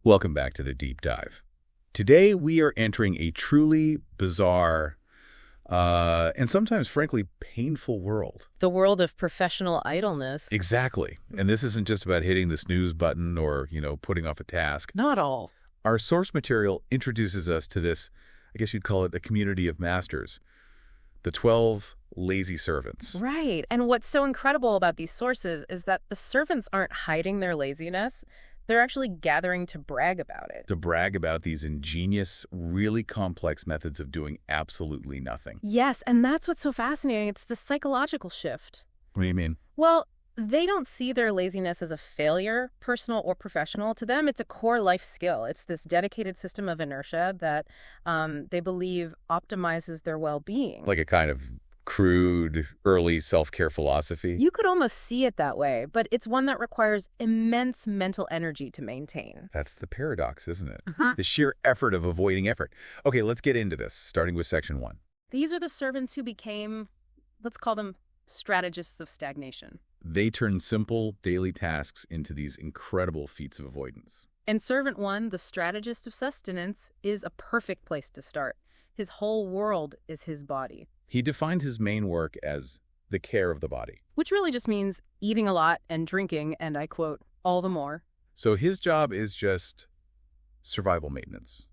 Welcome back to the Deep Dive. Today we are entering a truly bizarre and sometimes, frankly, painful world. The world of professional idleness. Exactly. And this isn't just about hitting the snooze button or, putting off a task. Not all. Our source material introduces us to this, I guess you'd call it a community of masters, the 12 lazy servants. Right. And what's so incredible about these sources is that the servants aren't hiding their laziness. They're actually gathering to brag about it. To brag about these ingenious, really complex methods of doing absolutely nothing. Yes, and that's what's so fascinating. It's the psychological shift. What do you mean? Well, they don't see their laziness as a failure, personal or professional. To them, it's a core life skill. It's this dedicated system of inertia that they believe optimizes their well-being. Like a kind of crude, early self-care philosophy? You could almost see it that way, but it's one that requires immense mental energy to maintain. That's the paradox, isn't it? The sheer effort of avoiding effort. Okay, let's get into this, starting with section 1. These are the servants who became, let's call them strategists of stagnation. They turn simple daily tasks into these incredible feats of avoidance. And servant 1, the strategist of sustenance, is a perfect place to start. His whole world is his body. He defined his main work as the care of the body. Which really just means eating a lot and drinking, and I quote, all the more. So his job is just survival maintenance.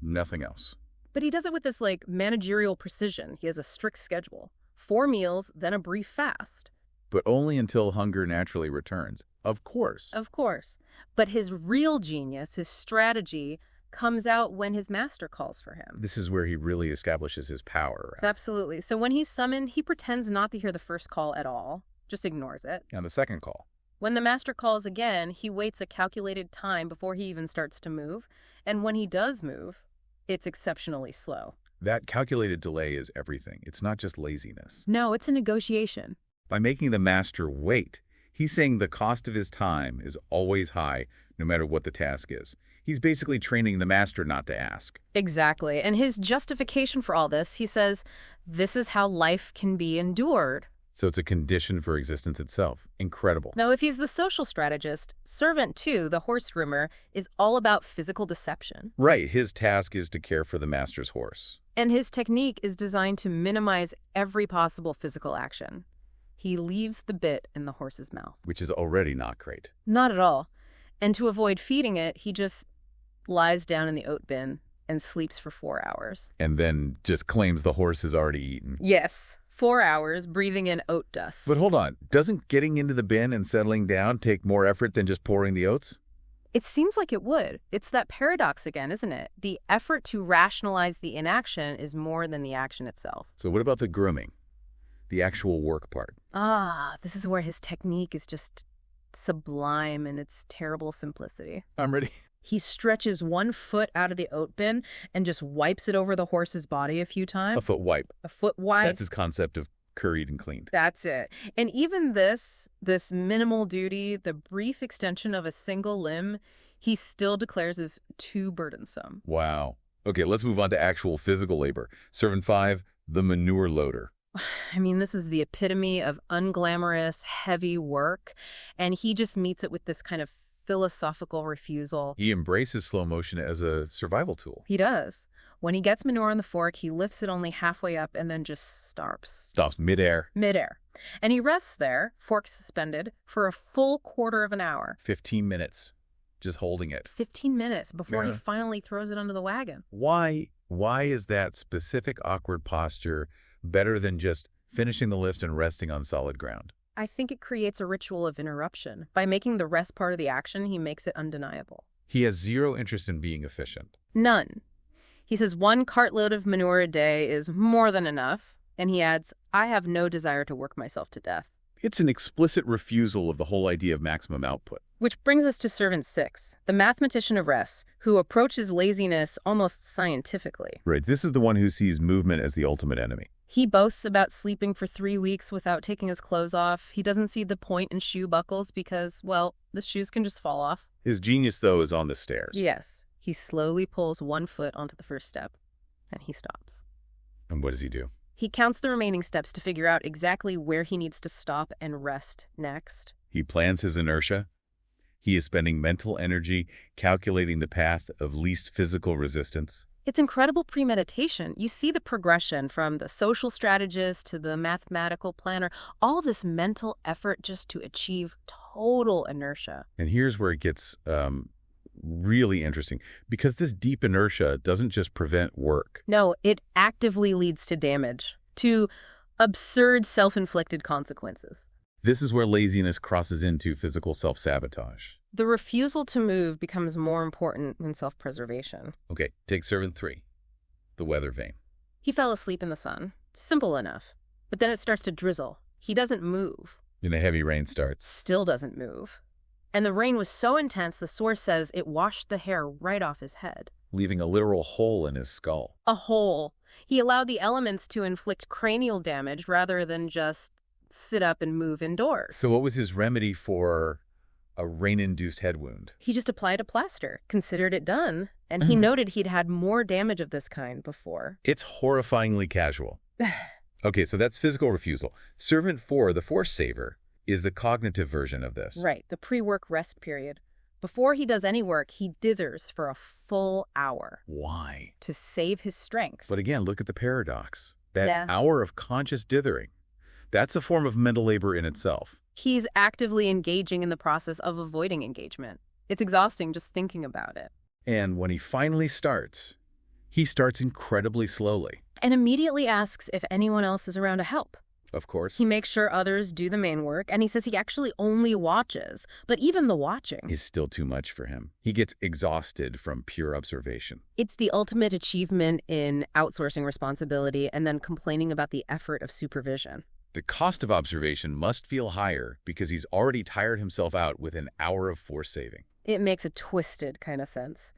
Nothing else. But he does it with this, managerial precision. He has a strict schedule. 4 meals, then a brief fast. But only until hunger naturally returns. Of course. Of course. But his real genius, his strategy, comes out when his master calls for him. This is where he really establishes his power. Right? So absolutely. So when he's summoned, he pretends not to hear the first call at all, just ignores it. And the second call. When the master calls again, he waits a calculated time before he even starts to move. And when he does move, it's exceptionally slow. That calculated delay is everything. It's not just laziness. No, it's a negotiation. By making the master wait, he's saying the cost of his time is always high, no matter what the task is. He's basically training the master not to ask. Exactly. And his justification for all this, he says, this is how life can be endured. So it's a condition for existence itself. Incredible. Now, if he's the social strategist, servant 2, the horse groomer, is all about physical deception. Right. His task is to care for the master's horse. And his technique is designed to minimize every possible physical action. He leaves the bit in the horse's mouth. Which is already not great. Not at all. And to avoid feeding it, he just lies down in the oat bin and sleeps for 4 hours. And then just claims the horse is already eaten. Yes, 4 hours breathing in oat dust. But hold on. Doesn't getting into the bin and settling down take more effort than just pouring the oats? It seems like it would. It's that paradox again, isn't it? The effort to rationalize the inaction is more than the action itself. So what about the grooming? The actual work part? This is where his technique is just sublime in its terrible simplicity. I'm ready. He stretches 1 foot out of the oat bin and just wipes it over the horse's body a few times. A foot wipe. A foot wipe. That's his concept of curried and cleaned. That's it. And even this minimal duty, the brief extension of a single limb, he still declares as too burdensome. Wow. Okay, let's move on to actual physical labor. Servant 5, the manure loader. I mean, this is the epitome of unglamorous, heavy work, and he just meets it with this kind of philosophical refusal. He embraces slow motion as a survival tool. He does. When he gets manure on the fork, he lifts it only halfway up and then just stops. Stops midair. Midair. And he rests there, fork suspended, for a full quarter of an hour. 15 minutes. Just holding it. 15 minutes before he finally throws it under the wagon. Why is that specific awkward posture better than just finishing the lift and resting on solid ground? I think it creates a ritual of interruption. By making the rest part of the action, he makes it undeniable. He has zero interest in being efficient. None. He says 1 cartload of manure a day is more than enough. And he adds, I have no desire to work myself to death. It's an explicit refusal of the whole idea of maximum output. Which brings us to servant 6, the mathematician of rest, who approaches laziness almost scientifically. Right. This is the one who sees movement as the ultimate enemy. He boasts about sleeping for 3 weeks without taking his clothes off. He doesn't see the point in shoe buckles because, well, the shoes can just fall off. His genius, though, is on the stairs. Yes. He slowly pulls 1 foot onto the first step, and he stops. And what does he do? He counts the remaining steps to figure out exactly where he needs to stop and rest next. He plans his inertia. He is spending mental energy calculating the path of least physical resistance. It's incredible premeditation. You see the progression from the social strategist to the mathematical planner, all this mental effort just to achieve total inertia. And here's where it gets really interesting, because this deep inertia doesn't just prevent work. No, it actively leads to damage, to absurd self-inflicted consequences. This is where laziness crosses into physical self-sabotage. The refusal to move becomes more important than self-preservation. Okay, take servant 3, the weather vane. He fell asleep in the sun. Simple enough. But then it starts to drizzle. He doesn't move. And a heavy rain starts. Still doesn't move. And the rain was so intense, the source says it washed the hair right off his head. Leaving a literal hole in his skull. A hole. He allowed the elements to inflict cranial damage rather than just sit up and move indoors. So what was his remedy for a rain-induced head wound? He just applied a plaster, considered it done, and he noted he'd had more damage of this kind before. It's horrifyingly casual. Okay, so that's physical refusal. Servant 4, the force saver, is the cognitive version of this. Right, the pre-work rest period. Before he does any work, he dithers for a full hour. Why? To save his strength. But again, look at the paradox. That hour of conscious dithering, that's a form of mental labor in itself. He's actively engaging in the process of avoiding engagement. It's exhausting just thinking about it. And when he finally starts, he starts incredibly slowly. And immediately asks if anyone else is around to help. Of course. He makes sure others do the main work, and he says he actually only watches. But even the watching is still too much for him. He gets exhausted from pure observation. It's the ultimate achievement in outsourcing responsibility and then complaining about the effort of supervision. The cost of observation must feel higher because he's already tired himself out with an hour of force saving. It makes a twisted kind of sense.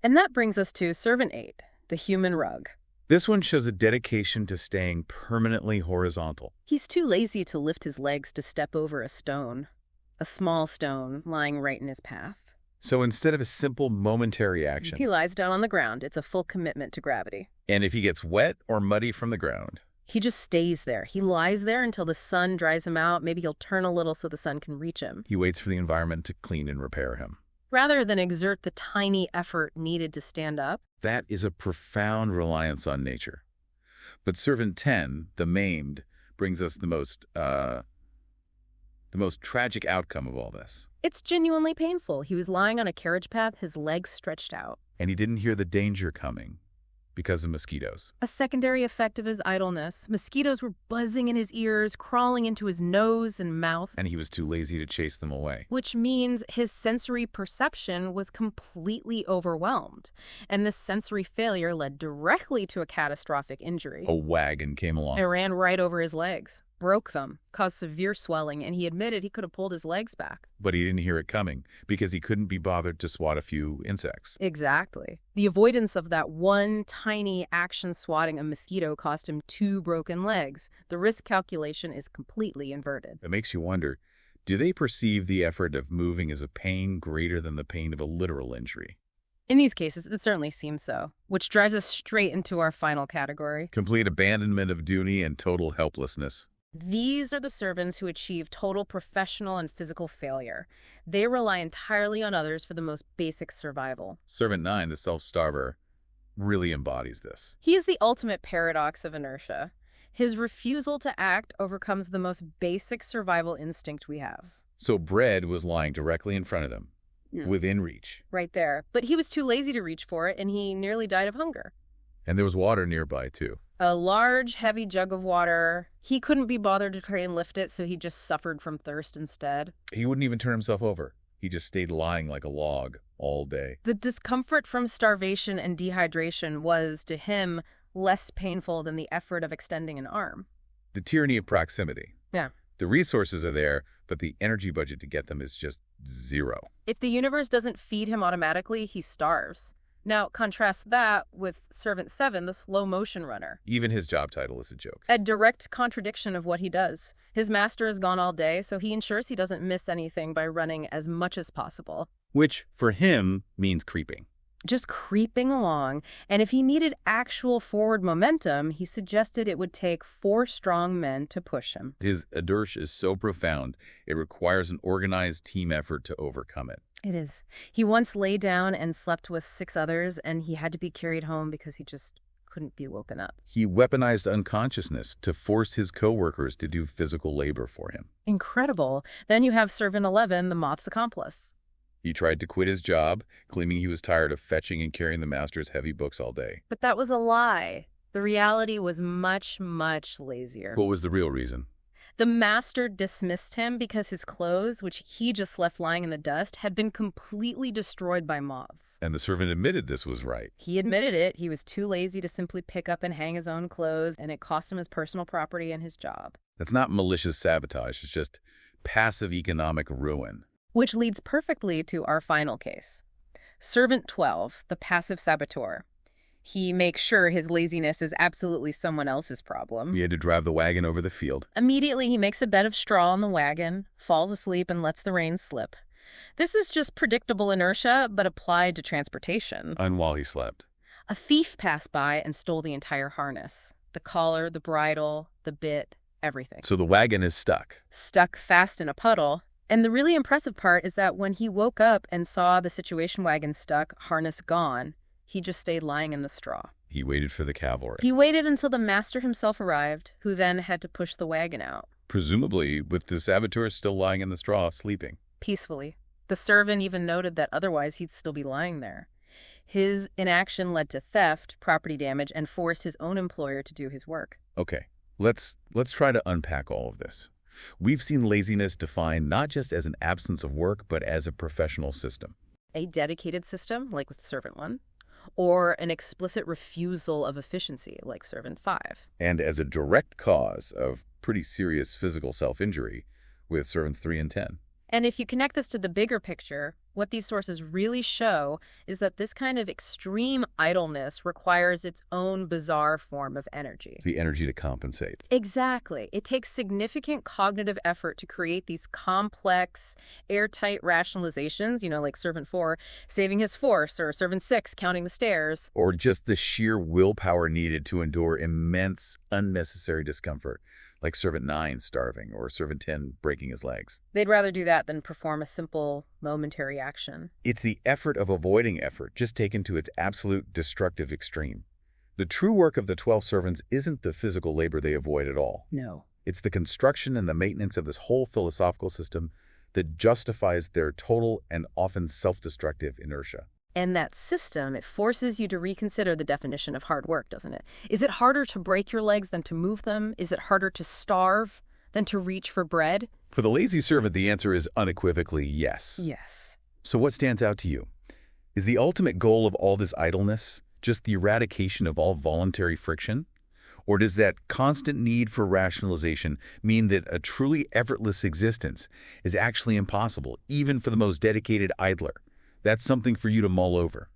And that brings us to Servant 8, the human rug. This one shows a dedication to staying permanently horizontal. He's too lazy to lift his legs to step over a stone, a small stone lying right in his path. So instead of a simple momentary action, he lies down on the ground. It's a full commitment to gravity. And if he gets wet or muddy from the ground, he just stays there. He lies there until the sun dries him out. Maybe he'll turn a little so the sun can reach him. He waits for the environment to clean and repair him. Rather than exert the tiny effort needed to stand up. That is a profound reliance on nature. But Servant 10, the maimed, brings us the most tragic outcome of all this. It's genuinely painful. He was lying on a carriage path, his legs stretched out. And he didn't hear the danger coming because of mosquitoes. A secondary effect of his idleness. Mosquitoes were buzzing in his ears, crawling into his nose and mouth. And he was too lazy to chase them away. Which means his sensory perception was completely overwhelmed. And this sensory failure led directly to a catastrophic injury. A wagon came along. It ran right over his legs, broke them, caused severe swelling, and he admitted he could have pulled his legs back. But he didn't hear it coming because he couldn't be bothered to swat a few insects. Exactly. The avoidance of that one tiny action swatting a mosquito cost him 2 broken legs. The risk calculation is completely inverted. It makes you wonder, do they perceive the effort of moving as a pain greater than the pain of a literal injury? In these cases, it certainly seems so, which drives us straight into our final category. Complete abandonment of duty and total helplessness. These are the servants who achieve total professional and physical failure. They rely entirely on others for the most basic survival. Servant 9, the self-starver, really embodies this. He is the ultimate paradox of inertia. His refusal to act overcomes the most basic survival instinct we have. So bread was lying directly in front of them, within reach. Right there. But he was too lazy to reach for it, and he nearly died of hunger. And there was water nearby, too. A large, heavy jug of water. He couldn't be bothered to try and lift it, so he just suffered from thirst instead. He wouldn't even turn himself over. He just stayed lying like a log all day. The discomfort from starvation and dehydration was, to him, less painful than the effort of extending an arm. The tyranny of proximity. Yeah. The resources are there, but the energy budget to get them is just zero. If the universe doesn't feed him automatically, he starves. Now, contrast that with Servant 7, the slow-motion runner. Even his job title is a joke. A direct contradiction of what he does. His master is gone all day, so he ensures he doesn't miss anything by running as much as possible. Which, for him, means creeping. just creeping along. And if he needed actual forward momentum, he suggested it would take 4 strong men to push him. His inertia is so profound, it requires an organized team effort to overcome it. It is. He once lay down and slept with 6 others, and he had to be carried home because he just couldn't be woken up. He weaponized unconsciousness to force his coworkers to do physical labor for him. Incredible. Then you have Servant 11, the moth's accomplice. He tried to quit his job, claiming he was tired of fetching and carrying the master's heavy books all day. But that was a lie. The reality was much, much lazier. What was the real reason? The master dismissed him because his clothes, which he just left lying in the dust, had been completely destroyed by moths. And the servant admitted this was right. He admitted it. He was too lazy to simply pick up and hang his own clothes, and it cost him his personal property and his job. That's not malicious sabotage. It's just passive economic ruin. Which leads perfectly to our final case. Servant 12, the passive saboteur. He makes sure his laziness is absolutely someone else's problem. He had to drive the wagon over the field. Immediately, he makes a bed of straw on the wagon, falls asleep, and lets the reins slip. This is just predictable inertia, but applied to transportation. And while he slept. A thief passed by and stole the entire harness. The collar, the bridle, the bit, everything. So the wagon is stuck. Stuck fast in a puddle. And the really impressive part is that when he woke up and saw the situation wagon stuck, harness gone, he just stayed lying in the straw. He waited for the cavalry. He waited until the master himself arrived, who then had to push the wagon out. Presumably with the saboteur still lying in the straw, sleeping. Peacefully. The servant even noted that otherwise he'd still be lying there. His inaction led to theft, property damage, and forced his own employer to do his work. Okay, let's try to unpack all of this. We've seen laziness defined not just as an absence of work, but as a professional system. A dedicated system, like with Servant 1, or an explicit refusal of efficiency, like Servant 5. And as a direct cause of pretty serious physical self-injury with Servants 3 and 10. And if you connect this to the bigger picture, what these sources really show is that this kind of extreme idleness requires its own bizarre form of energy. The energy to compensate. Exactly. It takes significant cognitive effort to create these complex, airtight rationalizations, like Servant 4 saving his force, or Servant 6 counting the stairs. Or just the sheer willpower needed to endure immense, unnecessary discomfort, like Servant 9 starving or Servant 10 breaking his legs. They'd rather do that than perform a simple, momentary action. It's the effort of avoiding effort, just taken to its absolute destructive extreme. The true work of the 12 servants isn't the physical labor they avoid at all. No. It's the construction and the maintenance of this whole philosophical system that justifies their total and often self-destructive inertia. And that system, it forces you to reconsider the definition of hard work, doesn't it? Is it harder to break your legs than to move them? Is it harder to starve than to reach for bread? For the lazy servant, the answer is unequivocally yes. Yes. So what stands out to you? Is the ultimate goal of all this idleness just the eradication of all voluntary friction? Or does that constant need for rationalization mean that a truly effortless existence is actually impossible, even for the most dedicated idler? That's something for you to mull over.